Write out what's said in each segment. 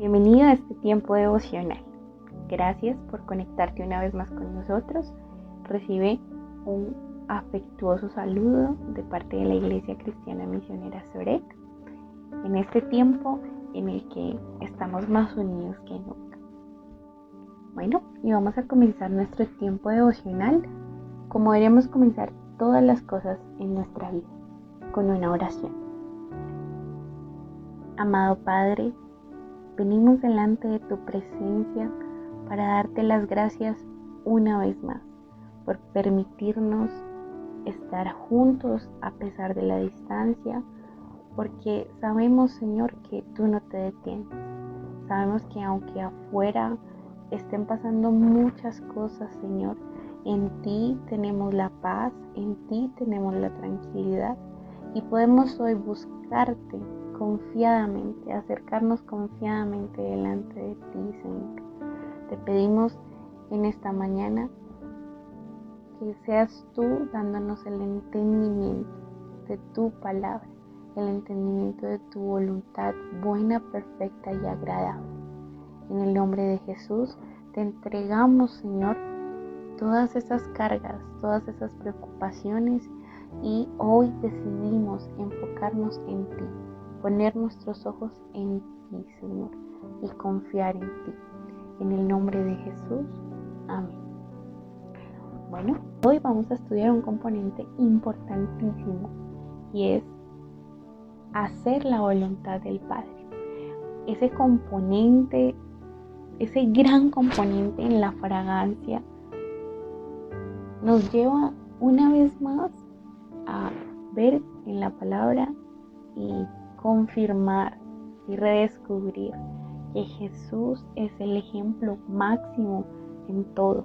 Bienvenido a este tiempo devocional. Gracias por conectarte una vez más con nosotros. Recibe un afectuoso saludo de parte de la Iglesia Cristiana Misionera Sorek en este tiempo en el que estamos más unidos que nunca. Bueno, y vamos a comenzar nuestro tiempo devocional como deberíamos comenzar todas las cosas en nuestra vida, con una oración. Amado Padre, venimos delante de tu presencia para darte las gracias una vez más por permitirnos estar juntos a pesar de la distancia, porque sabemos, Señor, que tú no te detienes. Sabemos que aunque afuera estén pasando muchas cosas, Señor, en ti tenemos la paz, en ti tenemos la tranquilidad y podemos hoy buscarte confiadamente, acercarnos confiadamente delante de ti, Señor. Te pedimos en esta mañana que seas tú dándonos el entendimiento de tu palabra, el entendimiento de tu voluntad buena, perfecta y agradable. En el nombre de Jesús te entregamos, Señor, todas esas cargas, todas esas preocupaciones y hoy decidimos enfocarnos en ti, poner nuestros ojos en ti, Señor, y confiar en ti. En el nombre de Jesús, amén. Bueno, hoy vamos a estudiar un componente importantísimo y es hacer la voluntad del Padre. Ese componente, ese gran componente en la fragancia nos lleva una vez más a ver en la palabra y confirmar y redescubrir que Jesús es el ejemplo máximo en todo.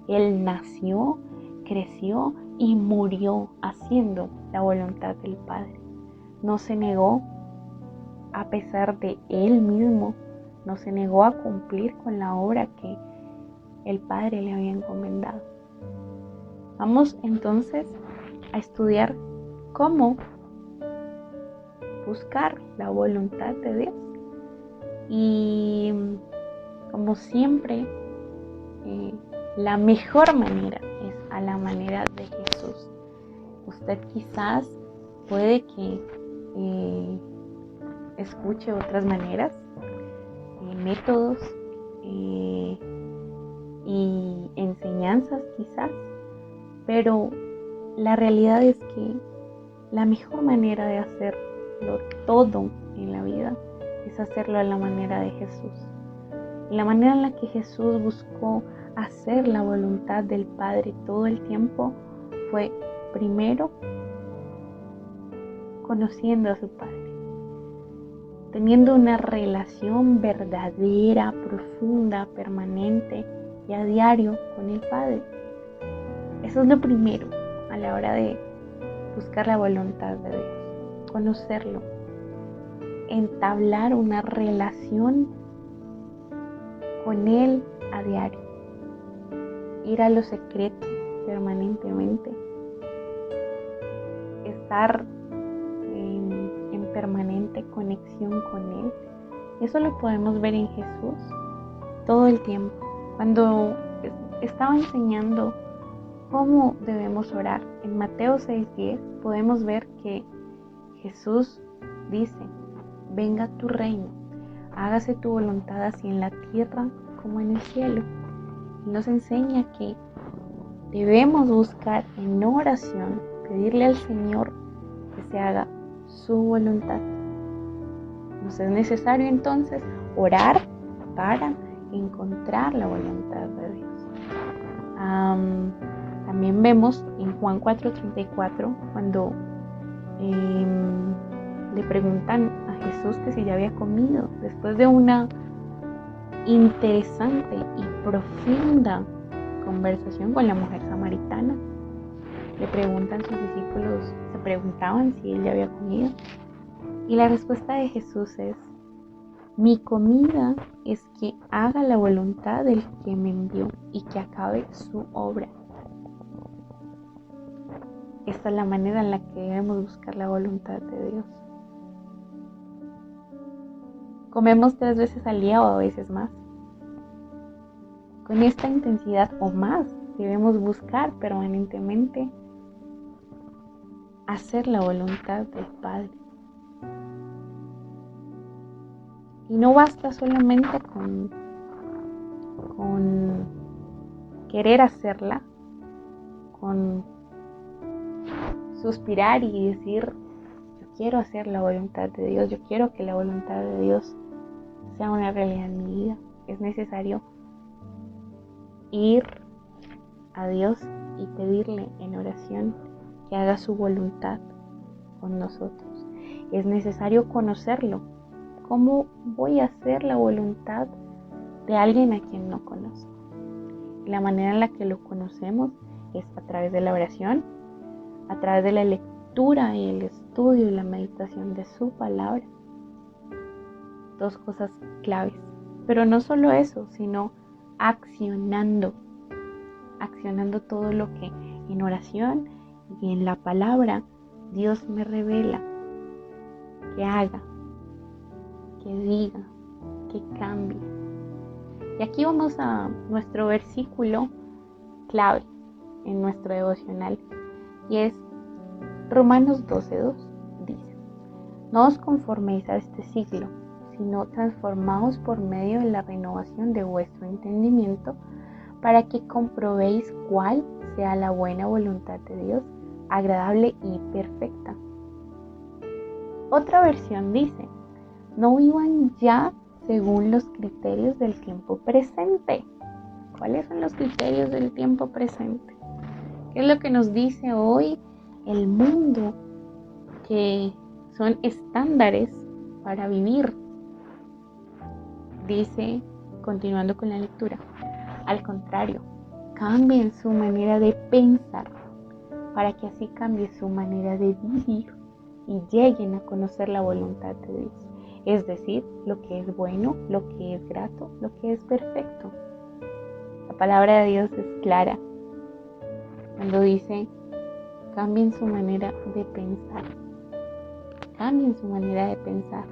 Él nació, creció y murió haciendo la voluntad del Padre. No se negó a pesar de él mismo, no se negó a cumplir con la obra que el Padre le había encomendado. Vamos entonces a estudiar cómo buscar la voluntad de Dios. Y como siempre, la mejor manera es a la manera de Jesús. Usted quizás puede que escuche otras maneras, métodos y enseñanzas quizás, pero la realidad es que la mejor manera de hacerlo todo en la vida es hacerlo a la manera de Jesús. Y la manera en la que Jesús buscó hacer la voluntad del Padre todo el tiempo fue primero conociendo a su Padre, teniendo una relación verdadera, profunda, permanente y a diario con el Padre. Eso es lo primero a la hora de buscar la voluntad de Dios, conocerlo, entablar una relación con Él a diario, ir a lo secreto permanentemente, estar en permanente conexión con Él. Eso lo podemos ver en Jesús todo el tiempo. Cuando estaba enseñando cómo debemos orar, en Mateo 6:10 podemos ver que Jesús dice: venga tu reino, hágase tu voluntad así en la tierra como en el cielo. Y nos enseña que debemos buscar en oración, pedirle al Señor que se haga su voluntad. Nos es necesario entonces orar para encontrar la voluntad de Dios. También vemos en Juan 4:34 cuando le preguntan a Jesús que si ya había comido, después de una interesante y profunda conversación con la mujer samaritana. Le preguntan sus discípulos, se preguntaban si él ya había comido, y la respuesta de Jesús es: mi comida es que haga la voluntad del que me envió y que acabe su obra. Esta es la manera en la que debemos buscar la voluntad de Dios. Comemos 3 veces al día o a veces más. Con esta intensidad o más debemos buscar permanentemente hacer la voluntad del Padre. Y no basta solamente con querer hacerla, con suspirar y decir, yo quiero hacer la voluntad de Dios, yo quiero que la voluntad de Dios sea una realidad en mi vida. Es necesario ir a Dios y pedirle en oración que haga su voluntad con nosotros. Es necesario conocerlo. ¿Cómo voy a hacer la voluntad de alguien a quien no conozco? La manera en la que lo conocemos es a través de la oración, a través de la lectura y el estudio y la meditación de su palabra. 2 cosas claves. Pero no solo eso, sino accionando todo lo que en oración y en la palabra Dios me revela, que haga, que diga, que cambie. Y aquí vamos a nuestro versículo clave en nuestro devocional, y es Romanos 12:2. Dice: no os conforméis a este siglo, sino transformaos por medio de la renovación de vuestro entendimiento, para que comprobéis cuál sea la buena voluntad de Dios, agradable y perfecta. Otra versión dice: no vivan ya según los criterios del tiempo presente. ¿Cuáles son los criterios del tiempo presente? ¿Qué es lo que nos dice hoy el mundo que son estándares para vivir? Dice, continuando con la lectura, al contrario, cambien su manera de pensar para que así cambie su manera de vivir y lleguen a conocer la voluntad de Dios. Es decir, lo que es bueno, lo que es grato, lo que es perfecto. La palabra de Dios es clara cuando dice, cambien su manera de pensar. Cambien su manera de pensar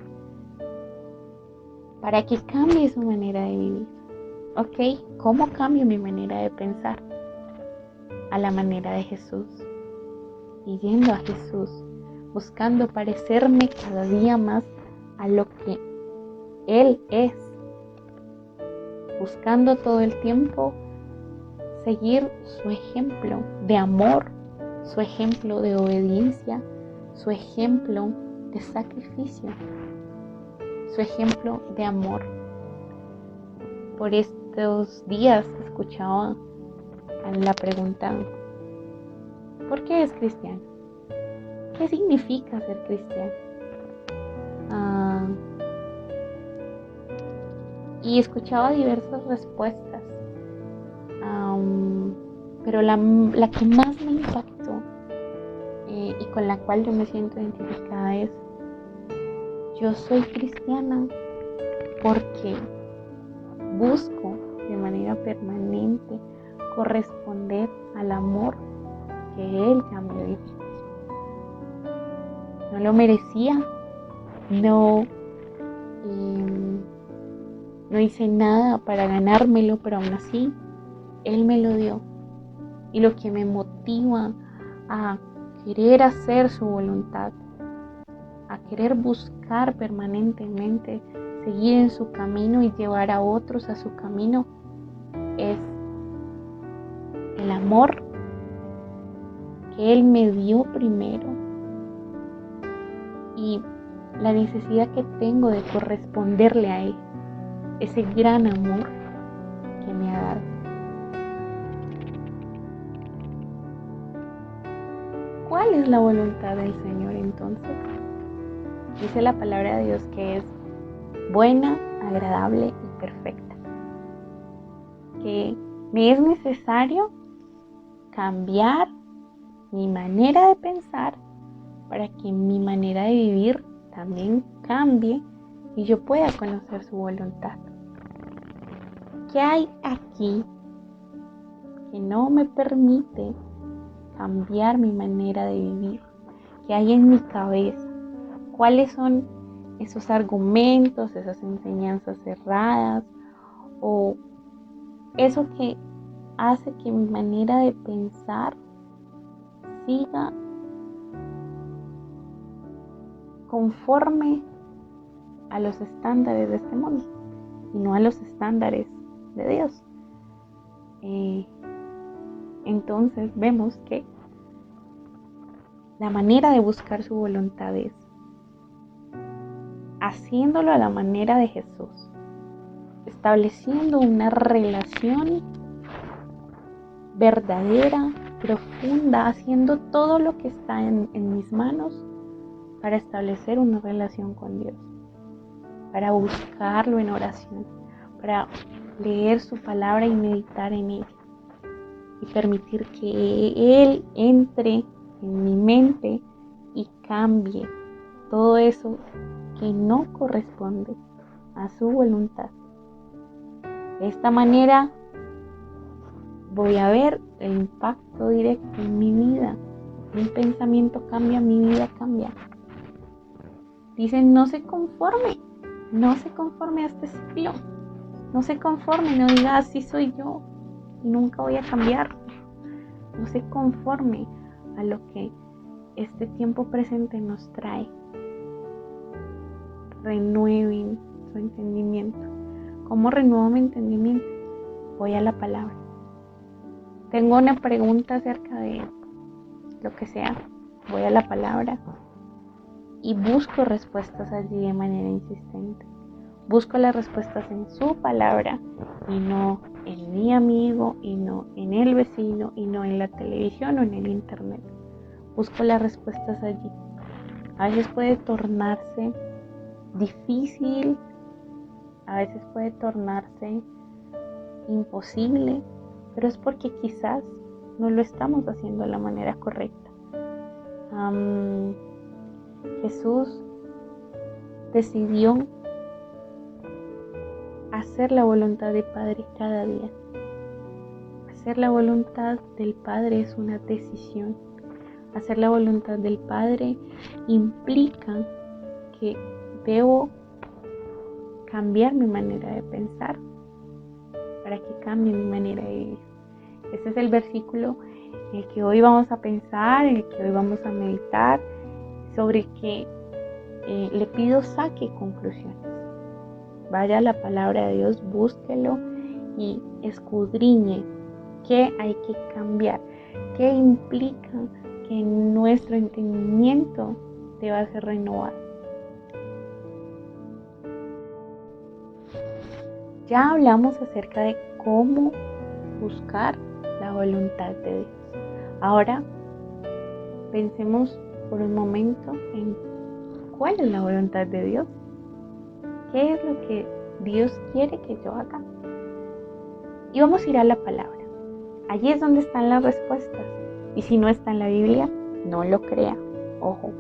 para que cambie su manera de vivir. ¿Ok? ¿Cómo cambio mi manera de pensar? A la manera de Jesús. Y yendo a Jesús, buscando parecerme cada día más a lo que Él es. Buscando todo el tiempo seguir su ejemplo de amor, su ejemplo de obediencia, su ejemplo de sacrificio, su ejemplo de amor. Por estos días escuchaba la pregunta, ¿por qué es cristiano? ¿Qué significa ser cristiano? Y escuchaba diversas respuestas, pero la que más me impactó y con la cual yo me siento identificada es: yo soy cristiana porque busco de manera permanente corresponder al amor que Él ya me dio. No lo merecía, no hice nada para ganármelo, pero aún así Él me lo dio. Y lo que me motiva a querer hacer su voluntad, a querer buscar permanentemente seguir en su camino y llevar a otros a su camino, es el amor que Él me dio primero y la necesidad que tengo de corresponderle a Él, ese gran amor que me ha dado. ¿Cuál es la voluntad del Señor entonces? Dice la palabra de Dios que es buena, agradable y perfecta. Que me es necesario cambiar mi manera de pensar para que mi manera de vivir también cambie y yo pueda conocer su voluntad. ¿Qué hay aquí que no me permite cambiar mi manera de vivir? ¿Qué hay en mi cabeza? ¿Cuáles son esos argumentos, esas enseñanzas cerradas o eso que hace que mi manera de pensar siga conforme a los estándares de este mundo y no a los estándares de Dios. Entonces vemos que la manera de buscar su voluntad es haciéndolo a la manera de Jesús, estableciendo una relación verdadera, profunda, haciendo todo lo que está en mis manos para establecer una relación con Dios, para buscarlo en oración, para leer su palabra y meditar en ella y permitir que Él entre en mi mente y cambie todo eso que no corresponde a su voluntad. De esta manera voy a ver el impacto directo en mi vida. Mi pensamiento cambia, mi vida cambia. Dicen, no se conforme a este ciclo, no se conforme, no diga así soy yo y nunca voy a cambiar. No se conforme a lo que este tiempo presente nos trae. Renueven su entendimiento. ¿Cómo renuevo mi entendimiento? Voy a la palabra. Tengo una pregunta acerca de lo que sea. Voy a la palabra y busco respuestas allí de manera insistente. Busco las respuestas en su palabra y no en mi amigo, y no en el vecino, y no en la televisión o en el internet. Busco las respuestas allí. A veces puede tornarse difícil, a veces puede tornarse imposible, pero es porque quizás no lo estamos haciendo de la manera correcta. Jesús decidió hacer la voluntad del Padre cada día. Hacer la voluntad del Padre es una decisión. Hacer la voluntad del Padre implica que debo cambiar mi manera de pensar para que cambie mi manera de vivir. Este es el versículo en el que hoy vamos a pensar, en el que hoy vamos a meditar, sobre que le pido saque conclusiones. Vaya a la palabra de Dios, búsquelo y escudriñe qué hay que cambiar, qué implica que nuestro entendimiento deba ser renovado. Ya hablamos acerca de cómo buscar la voluntad de Dios. Ahora pensemos por un momento en cuál es la voluntad de Dios. ¿Qué es lo que Dios quiere que yo haga? Y vamos a ir a la palabra. Allí es donde están las respuestas. Y si no está en la Biblia, no lo crea. Ojo.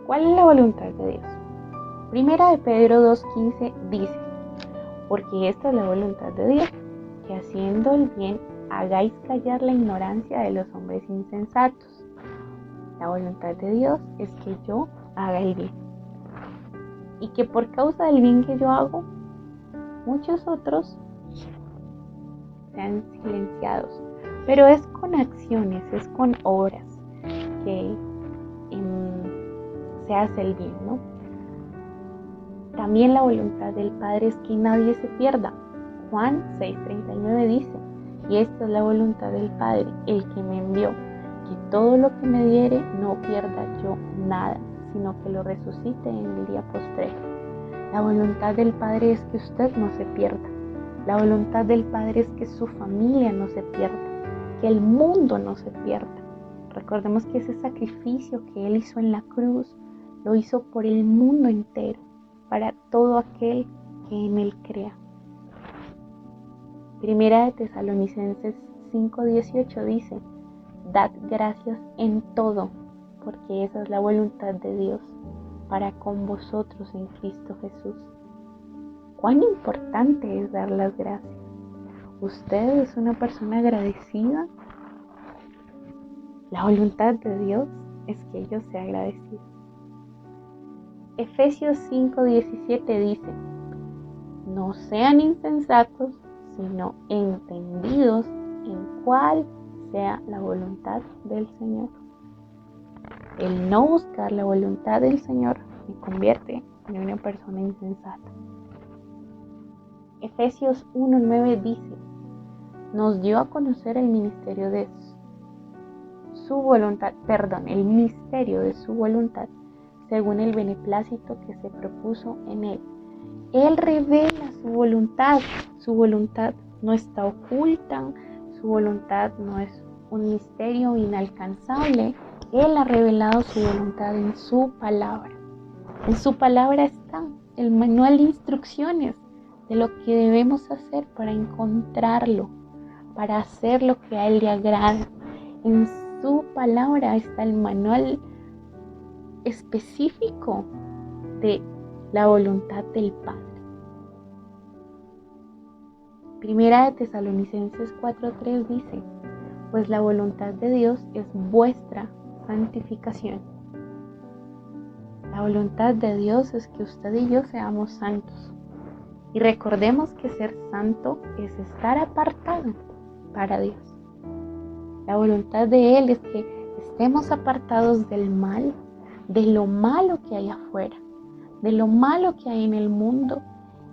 ¿Cuál es la voluntad de Dios? Primera de Pedro 2:15 dice: porque esta es la voluntad de Dios, que haciendo el bien hagáis callar la ignorancia de los hombres insensatos. La voluntad de Dios es que yo haga el bien. Y que por causa del bien que yo hago, muchos otros sean silenciados. Pero es con acciones, es con obras que se hace el bien, ¿no? También la voluntad del Padre es que nadie se pierda. Juan 6:39 dice: y esta es la voluntad del Padre, el que me envió, que todo lo que me diere no pierda yo nada, sino que lo resucite en el día postrero. La voluntad del Padre es que usted no se pierda. La voluntad del Padre es que su familia no se pierda, que el mundo no se pierda. Recordemos que ese sacrificio que Él hizo en la cruz, lo hizo por el mundo entero, para todo aquel que en Él crea. Primera de Tesalonicenses 5:18 dice: dad gracias en todo, porque esa es la voluntad de Dios para con vosotros en Cristo Jesús. ¿Cuán importante es dar las gracias? ¿Usted es una persona agradecida? La voluntad de Dios es que yo sea agradecido. Efesios 5:17 dice: no sean insensatos, sino entendidos en cuál sea la voluntad del Señor. El no buscar la voluntad del Señor me convierte en una persona insensata. Efesios 1:9 dice: nos dio a conocer el misterio de su voluntad, el misterio de su voluntad, según el beneplácito que se propuso en él. Él revela su voluntad no está oculta, su voluntad no es un misterio inalcanzable. Él ha revelado su voluntad en su palabra. En su palabra está el manual de instrucciones de lo que debemos hacer para encontrarlo, para hacer lo que a Él le agrada. En su palabra está el manual específico de la voluntad del Padre. Primera de Tesalonicenses 4:3 dice: pues la voluntad de Dios es vuestra santificación. La voluntad de Dios es que usted y yo seamos santos. Y recordemos que ser santo es estar apartado para Dios. La voluntad de Él es que estemos apartados del mal, de lo malo que hay afuera, de lo malo que hay en el mundo,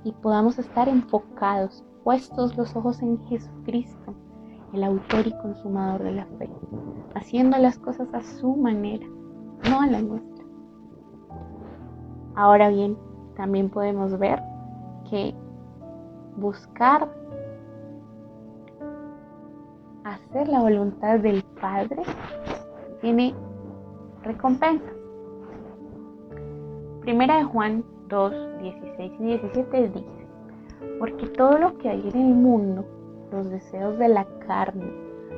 y podamos estar enfocados, puestos los ojos en Jesucristo, el autor y consumador de la fe, haciendo las cosas a su manera, no a la nuestra. Ahora bien, también podemos ver que buscar hacer la voluntad del Padre tiene recompensas. Primera de Juan 2:16 y 17 dice: porque todo lo que hay en el mundo, los deseos de la carne,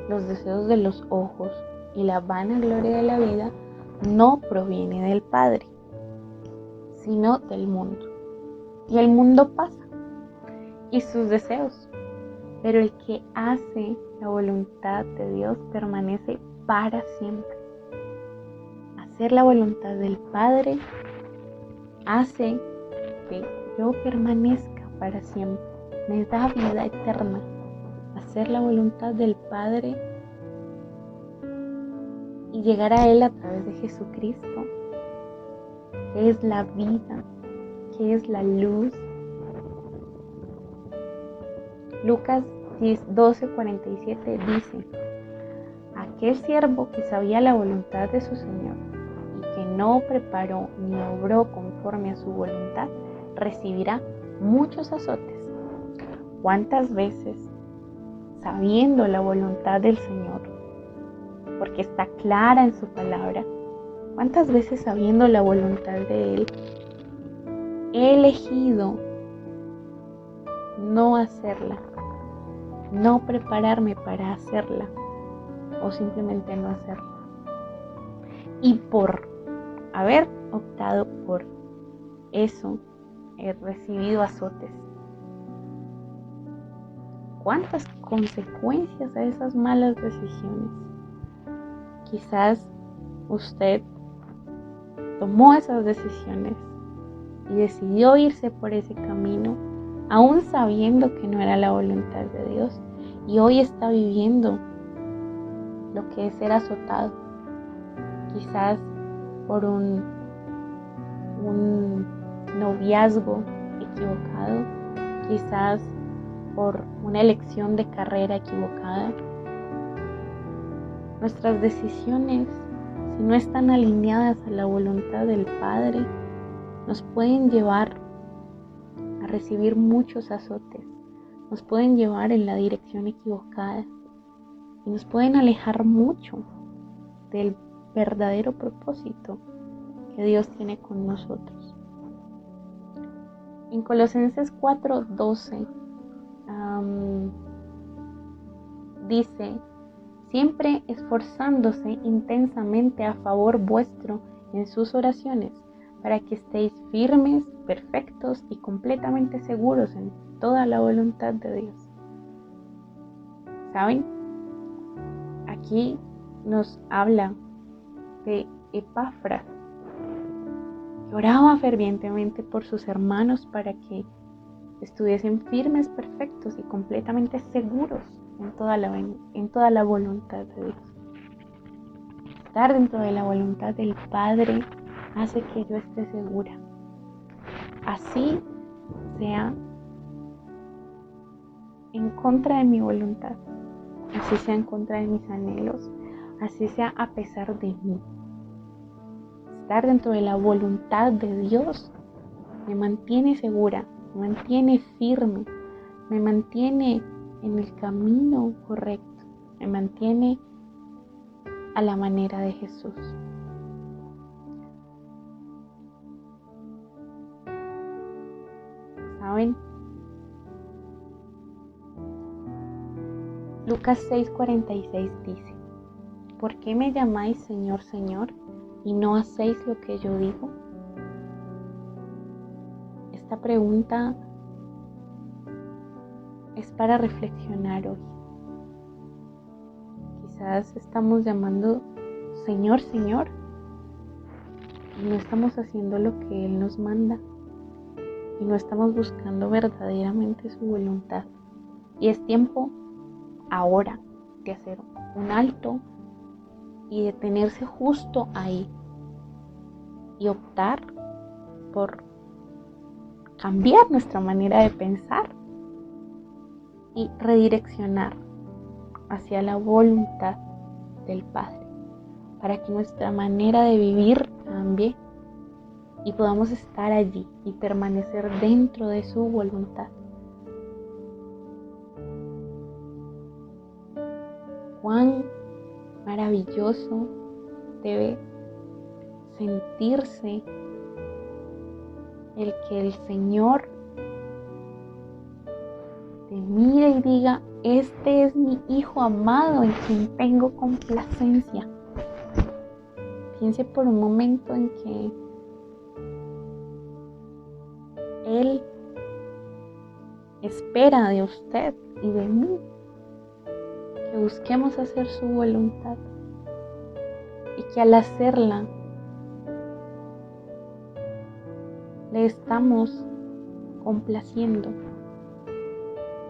los deseos de los ojos y la vana gloria de la vida, no proviene del Padre, sino del mundo. Y el mundo pasa, y sus deseos, pero el que hace la voluntad de Dios permanece para siempre. Hacer la voluntad del Padre hace que yo permanezca para siempre, me da vida eterna. Hacer la voluntad del Padre y llegar a Él a través de Jesucristo, que es la vida, que es la luz. Lucas 12:47 dice: aquel siervo que sabía la voluntad de su Señor y que no preparó ni obró conforme a su voluntad, recibirá muchos azotes. ¿Cuántas veces, sabiendo la voluntad del Señor, porque está clara en su palabra, cuántas veces sabiendo la voluntad de Él, he elegido no hacerla, no prepararme para hacerla, o simplemente no hacerla? Y por haber optado por eso, he recibido azotes. ¿Cuántas consecuencias a esas malas decisiones? Quizás usted tomó esas decisiones y decidió irse por ese camino, aún sabiendo que no era la voluntad de Dios, y hoy está viviendo lo que es ser azotado, quizás por un noviazgo equivocado, quizás por una elección de carrera equivocada. Nuestras decisiones, si no están alineadas a la voluntad del Padre, nos pueden llevar a recibir muchos azotes, nos pueden llevar en la dirección equivocada y nos pueden alejar mucho del verdadero propósito que Dios tiene con nosotros. En Colosenses 4:12 dice: siempre esforzándose intensamente a favor vuestro en sus oraciones, para que estéis firmes, perfectos y completamente seguros en toda la voluntad de Dios. ¿Saben? Aquí nos habla de Epafras, oraba fervientemente por sus hermanos para que estuviesen firmes, perfectos y completamente seguros en toda la voluntad de Dios. Estar dentro de la voluntad del Padre hace que yo esté segura. Así sea en contra de mi voluntad, así sea en contra de mis anhelos, así sea a pesar de mí. Estar dentro de la voluntad de Dios me mantiene segura, me mantiene firme, me mantiene en el camino correcto, me mantiene a la manera de Jesús. ¿Saben? Lucas 6:46 dice: ¿por qué me llamáis Señor, Señor, y no hacéis lo que yo digo? Esta pregunta es para reflexionar hoy. Quizás estamos llamando Señor, Señor, y no estamos haciendo lo que Él nos manda, y no estamos buscando verdaderamente su voluntad. Y es tiempo ahora de hacer un alto y detenerse justo ahí y optar por cambiar nuestra manera de pensar y redireccionar hacia la voluntad del Padre, para que nuestra manera de vivir cambie y podamos estar allí y permanecer dentro de su voluntad. Cuán maravilloso debe sentirse el que el Señor te mire y diga: este es mi Hijo amado en quien tengo complacencia. Piense por un momento en que Él espera de usted y de mí que busquemos hacer su voluntad, y que al hacerla le estamos complaciendo,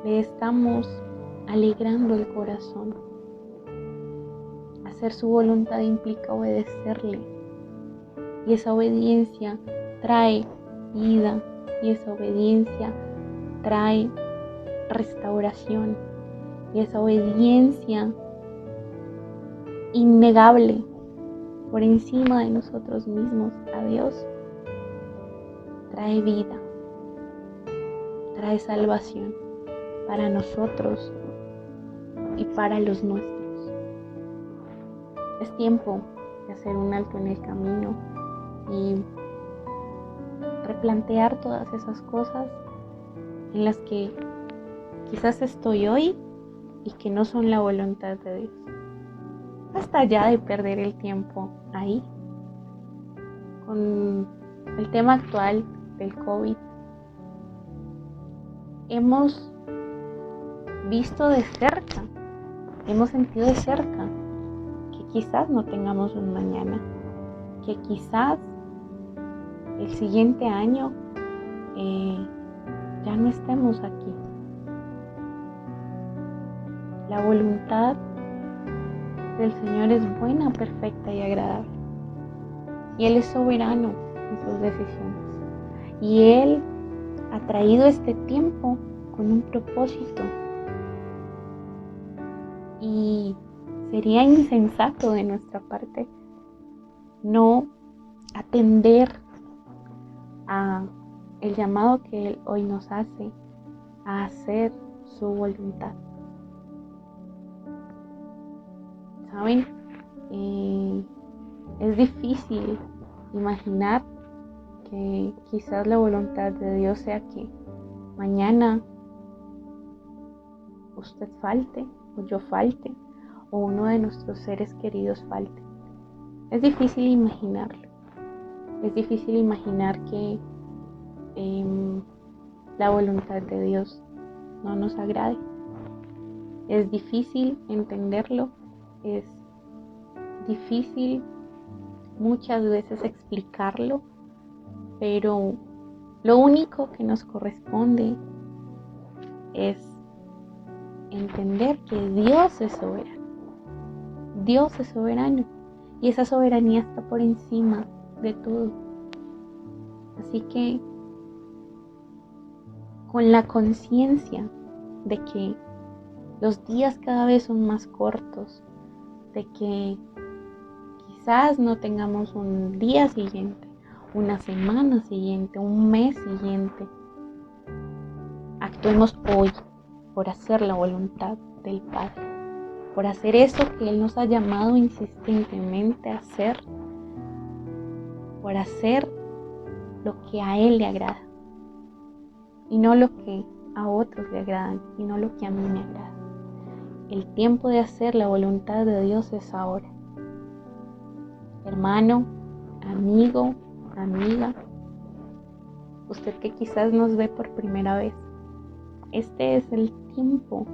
le estamos alegrando el corazón. Hacer su voluntad implica obedecerle, y esa obediencia trae vida, y esa obediencia trae restauración, y esa obediencia innegable por encima de nosotros mismos a Dios trae vida, trae salvación para nosotros y para los nuestros. Es tiempo de hacer un alto en el camino y replantear todas esas cosas en las que quizás estoy hoy y que no son la voluntad de Dios. Basta ya de perder el tiempo ahí. Con el tema actual del COVID, hemos visto de cerca, hemos sentido de cerca que quizás no tengamos un mañana, que quizás el siguiente año ya no estemos aquí. La voluntad del Señor es buena, perfecta y agradable. Y Él es soberano en sus decisiones. Y Él ha traído este tiempo con un propósito. Y sería insensato de nuestra parte no atender a el llamado que Él hoy nos hace a hacer su voluntad. ¿Saben? Es difícil imaginar que quizás la voluntad de Dios sea que mañana usted falte, o yo falte, o uno de nuestros seres queridos falte. Es difícil imaginarlo. Es difícil imaginar que la voluntad de Dios no nos agrade. Es difícil entenderlo. Es difícil muchas veces explicarlo, pero lo único que nos corresponde es entender que Dios es soberano. Dios es soberano y esa soberanía está por encima de todo. Así que con la conciencia de que los días cada vez son más cortos, de que quizás no tengamos un día siguiente, una semana siguiente, un mes siguiente, actuemos hoy por hacer la voluntad del Padre, por hacer eso que Él nos ha llamado insistentemente a hacer, por hacer lo que a Él le agrada y no lo que a otros le agradan y no lo que a mí me agrada. El tiempo de hacer la voluntad de Dios es ahora. Hermano, amigo, amiga, usted que quizás nos ve por primera vez, este es el tiempo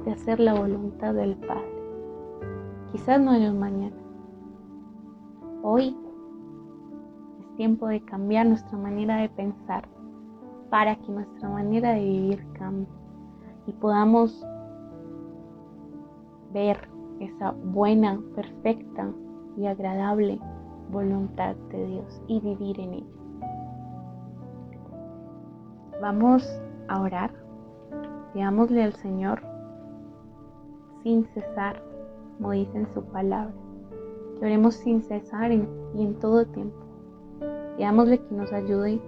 de hacer la voluntad del Padre. Quizás no es mañana. Hoy es tiempo de cambiar nuestra manera de pensar para que nuestra manera de vivir cambie y podamos ver esa buena, perfecta y agradable voluntad de Dios y vivir en ella. Vamos a orar. Pidámosle al Señor sin cesar, como dice en su palabra. Que oremos sin cesar y en todo tiempo. Pidámosle que nos ayude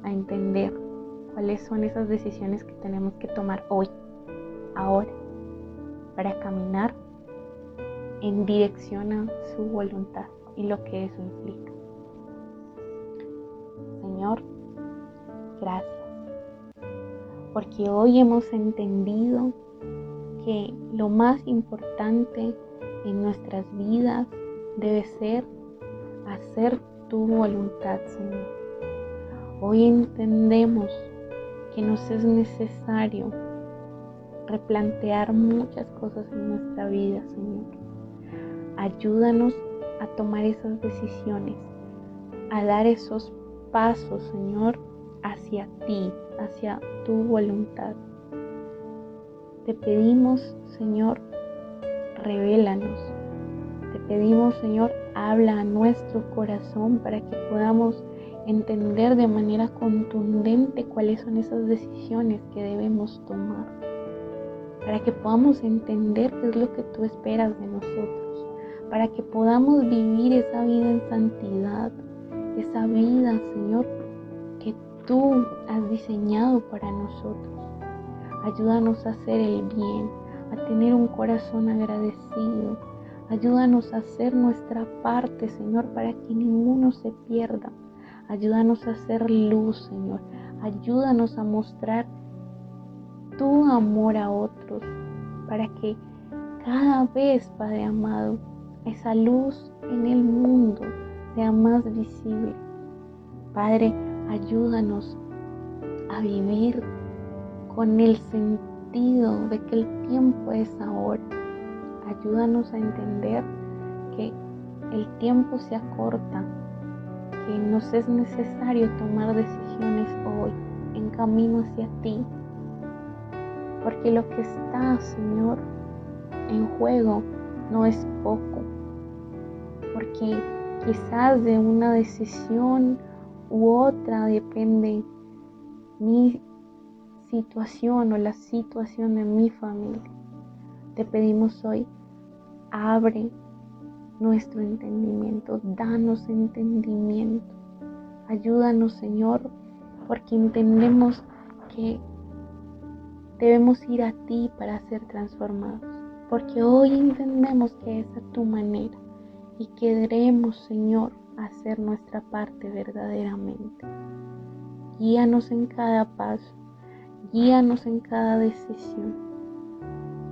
a entender cuáles son esas decisiones que tenemos que tomar hoy, ahora, para caminar en dirección a su voluntad y lo que eso implica. Señor, gracias, porque hoy hemos entendido que lo más importante en nuestras vidas debe ser hacer tu voluntad, Señor. Hoy entendemos que nos es necesario replantear muchas cosas en nuestra vida, Señor. Ayúdanos a tomar esas decisiones, a dar esos pasos, Señor, hacia ti, hacia tu voluntad. Te pedimos, Señor, revélanos. Te pedimos, Señor, habla a nuestro corazón para que podamos entender de manera contundente cuáles son esas decisiones que debemos tomar. Para que podamos entender qué es lo que tú esperas de nosotros. Para que podamos vivir esa vida en santidad. Esa vida, Señor, que tú has diseñado para nosotros. Ayúdanos a hacer el bien, a tener un corazón agradecido. Ayúdanos a hacer nuestra parte, Señor, para que ninguno se pierda. Ayúdanos a hacer luz, Señor. Ayúdanos a mostrar tu amor a otros, para que cada vez, Padre amado, esa luz en el mundo sea más visible. Padre, ayúdanos a vivir con el sentido de que el tiempo es ahora. Ayúdanos a entender que el tiempo se acorta, que nos es necesario tomar decisiones hoy en camino hacia ti, porque lo que está, Señor, en juego no es poco, porque quizás de una decisión u otra depende mi situación o la situación de mi familia. Te pedimos hoy, abre nuestro entendimiento, danos entendimiento, ayúdanos, Señor, porque entendemos que debemos ir a ti para ser transformados, porque hoy entendemos que es a tu manera y queremos, Señor, hacer nuestra parte verdaderamente. Guíanos en cada paso, guíanos en cada decisión.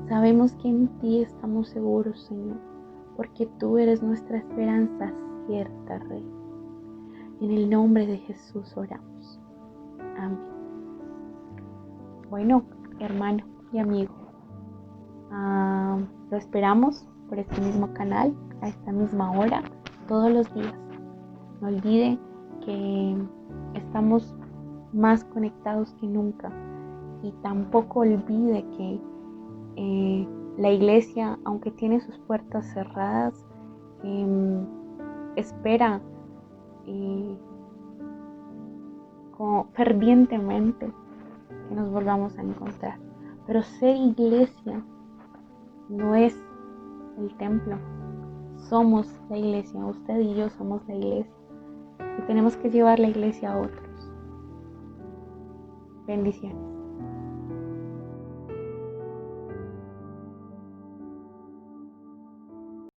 Sabemos que en ti estamos seguros, Señor, porque tú eres nuestra esperanza cierta, Rey. En el nombre de Jesús oramos. Amén. Bueno, hermano y amigo, lo esperamos por este mismo canal, a esta misma hora, todos los días. No olvide que estamos más conectados que nunca. Y tampoco olvide que la iglesia, aunque tiene sus puertas cerradas, espera fervientemente que nos volvamos a encontrar. Pero ser iglesia no es el templo, somos la iglesia, usted y yo somos la iglesia y tenemos que llevar la iglesia a otros. Bendiciones.